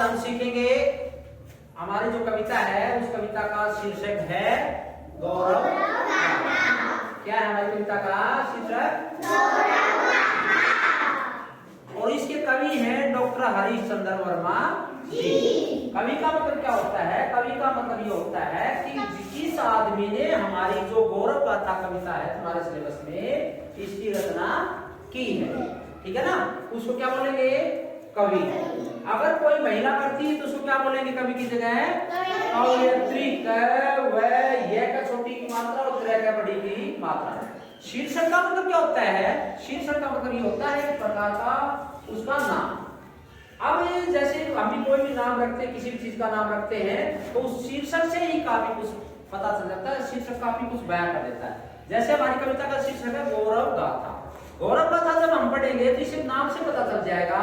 हम सीखेंगे हमारी जो कविता है उस कविता का शीर्षक है गौरव। क्या है हमारी कविता का शीर्षक? और इसके कवि हैं डॉक्टर हरिश्चंद्र वर्मा जी। कवि का मतलब क्या होता है? कवि का मतलब ये होता है कि जिस आदमी ने हमारी जो गौरव गाथा कविता है तुम्हारे सिलेबस में इसकी रचना की है, ठीक है ना, उसको क्या बोलेंगे? कवि। अगर कोई महिला करती है तो उसको क्या बोलेंगे कवि की जगह? कवयित्री। का छोटी की मात्रा और त्रय का बड़ी की मात्रा। शीर्षक का मतलब क्या होता है? शीर्षक का मतलब ये होता है एक प्रकार का उसका नाम। अब जैसे हम भी कोई भी नाम रखते हैं, किसी भी चीज का नाम रखते हैं तो उस शीर्षक से ही काफी कुछ पता चल जाता है। शीर्षक काफी कुछ बयान कर देता है। जैसे हमारी कविता का शीर्षक है गौरव गाथा। गौरव गाथा जब हम पढ़ेंगे तो इसे नाम से पता चल जाएगा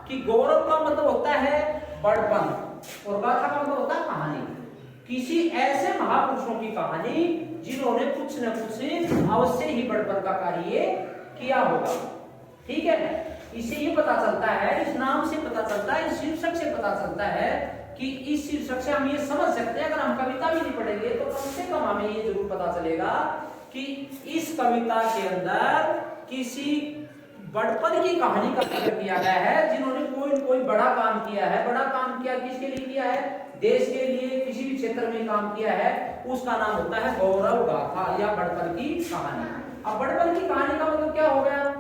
कि गौरव का मतलब होता है बड़पन और गाथा का मतलब होता है कहानी। किसी ऐसे महापुरुषों की कहानी जिन्होंने कुछ न कुछ अवश्य ही बड़पन का कार्य किया होगा, ठीक है। इसे ये पता चलता है, इस नाम से पता चलता है, इस शीर्षक से पता चलता है कि इस शीर्षक से हम ये समझ सकते हैं। अगर हम कविता भी नहीं पढ़ेंगे तो कम से कम हमें ये जरूर पता चलेगा कि इस कविता के अंदर किसी बड़पन की कहानी का जिक्र किया गया है, जिन्होंने कोई बड़ा काम किया है। बड़ा काम किया किसके लिए किया है? देश के लिए, किसी भी क्षेत्र में काम किया है, उसका नाम होता है गौरव गाथा या बड़पन की कहानी। अब बड़पन की कहानी का मतलब क्या हो गया?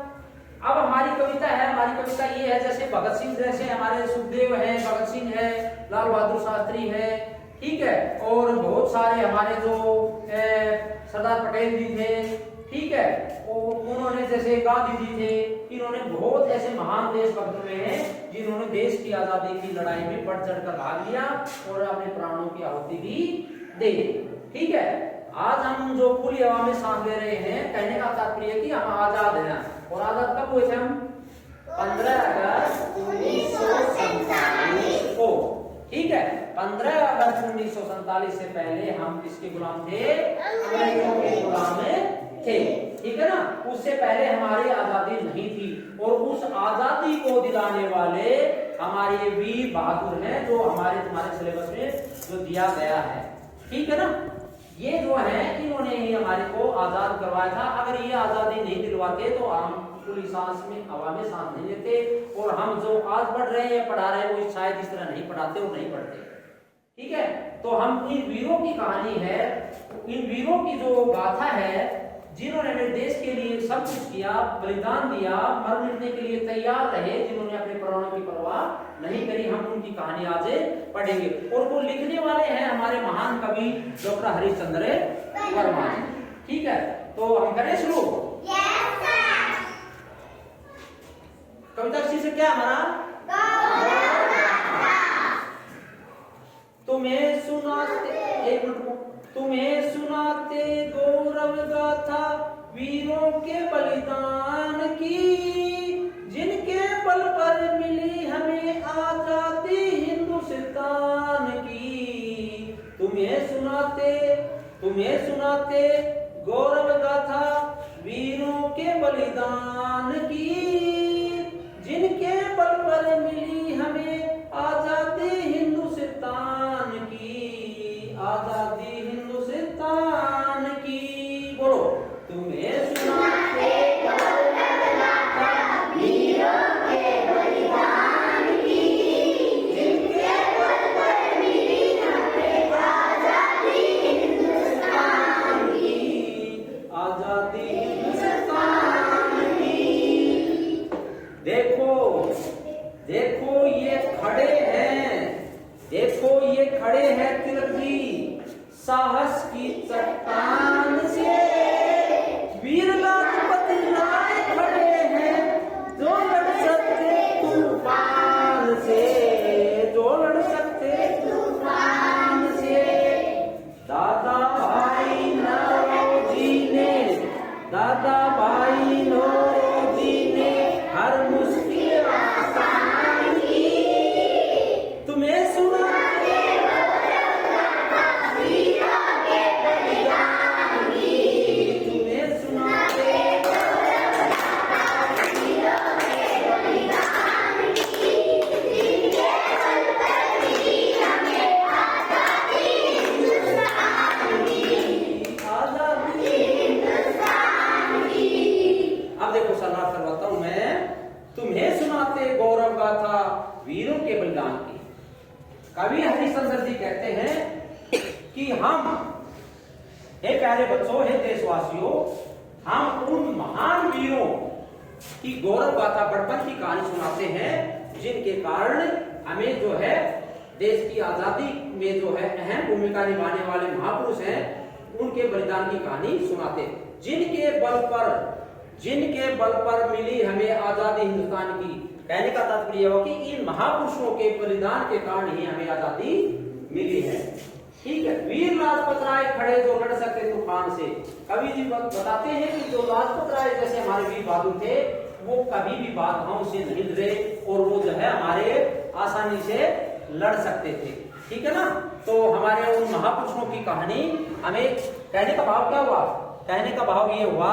अब हमारी कविता है, हमारी कविता ये है जैसे भगत सिंह जैसे हमारे सुखदेव है, भगत सिंह है, लाल बहादुर शास्त्री है, ठीक है, और बहुत सारे हमारे जो सरदार पटेल जी थे, ठीक है, और उन्होंने जैसे गांधी जी थे, इन्होंने बहुत ऐसे महान देशभक्त हुए हैं जिन्होंने देश की आजादी की लड़ाई में बढ़ चढ़ कर भाग लिया और अपने प्राणों की आहुति भी दे दी, ठीक है। आज हम जो खुली हवा में सांस ले रहे हैं, कहने का तात्पर्य कि हम आजाद हैं। और आजाद कब हुए थे हम? 15 अगस्त 1947 को, ठीक है। 15 अगस्त 1947 से पहले हम किसके गुलाम थे? अंग्रेजों के गुलाम थे, ठीक है ना। उससे पहले हमारी आजादी नहीं थी और उस आजादी को दिलाने वाले हमारे वीर बहादुर हैं जो तुम्हारे सिलेबस में जो दिया गया है, ठीक है ना। ये जो है इन्होंने ही हमारे को आजाद करवाया था। अगर ये आजादी नहीं दिलवाते तो हम खुली सांस में, हवा में सांस नहीं लेते और हम जो आज पढ़ रहे हैं, पढ़ा रहे हैं, वो शायद इस तरह नहीं पढ़ाते और नहीं पढ़ते, ठीक है। तो हम इन वीरों की कहानी है, इन वीरों की जो गाथा है जिन्होंने देश के लिए सब कुछ किया, बलिदान दिया, मर मिटने के लिए तैयार रहे, जिन्होंने अपने प्राणों की परवाह नहीं करी, हम उनकी कहानी आज पढ़ेंगे। और वो लिखने वाले हैं हमारे महान कवि डॉक्टर हरिश्चंद्र वर्मा जी, ठीक है। तो हम करें शुरू? कविता शीर्षक क्या हमारा? तुम्हें सुनाते, एक मिनट, तुम्हें सुनाते गौरव गाथा वीरों के बलिदान की, जिनके बल पर मिली हमें आजादी हिंदुस्तान की। तुम्हें सुनाते गौरव गाथा वीरों के बलिदान की, जिनके बल पर मिली हमें आजादी हिंदुस्तान की, आजादी हिंदुस्तान की। बोलो, तुम्हें सुनाते गौरव गाथा वीरों के बलिदान की, जिनके बल पर मिली हमें आजादी हिंदुस्तान की, आजादी हिंदुस्तान की। देखो ये खड़े हैं तिलक जी साहस की चट्टान से, वीर लाजपत राय खड़े हैं जो लड़ सकते तूफान से, जो लड़ सकते तूफान से। दादा भाई नौरोजी ने हर मुश्किल आसान की। तुम्हें सुनाते वीरों के बलिदान की, उनके बलिदान की। कवि हरिश्चंद्र जी कहते हैं कि हम, हे प्यारे बच्चों, हे देशवासियों, हम उन महान वीरों की गौरव गाथा बड़पन की कहानी सुनाते हैं जिनके कारण हमें जो है देश की आजादी में जो है अहम भूमिका निभाने वाले महापुरुष हैं, उनके बलिदान की कहानी सुनाते हैं। जिनके बल पर मिली हमें आजादी हिंदुस्तान की। कहने का तात्पर्य हो कि इन महापुरुषों के बलिदान के कारण ही हमें आजादी मिली है। ठीक है, वीर लाजपत राय खड़े जो लड़ सके तूफान से। कवि जी बताते हैं कि जो लाजपत राय जैसे हमारे वीर बहादुर थे, वो कभी भी बाधाओं से नहीं डरे और वो जो है हमारे आसानी से लड़ सकते थे। ठीक है ना। तो हमारे उन महापुरुषों की कहानी हमें, कहने का भाव क्या हुआ, कहने का भाव ये हुआ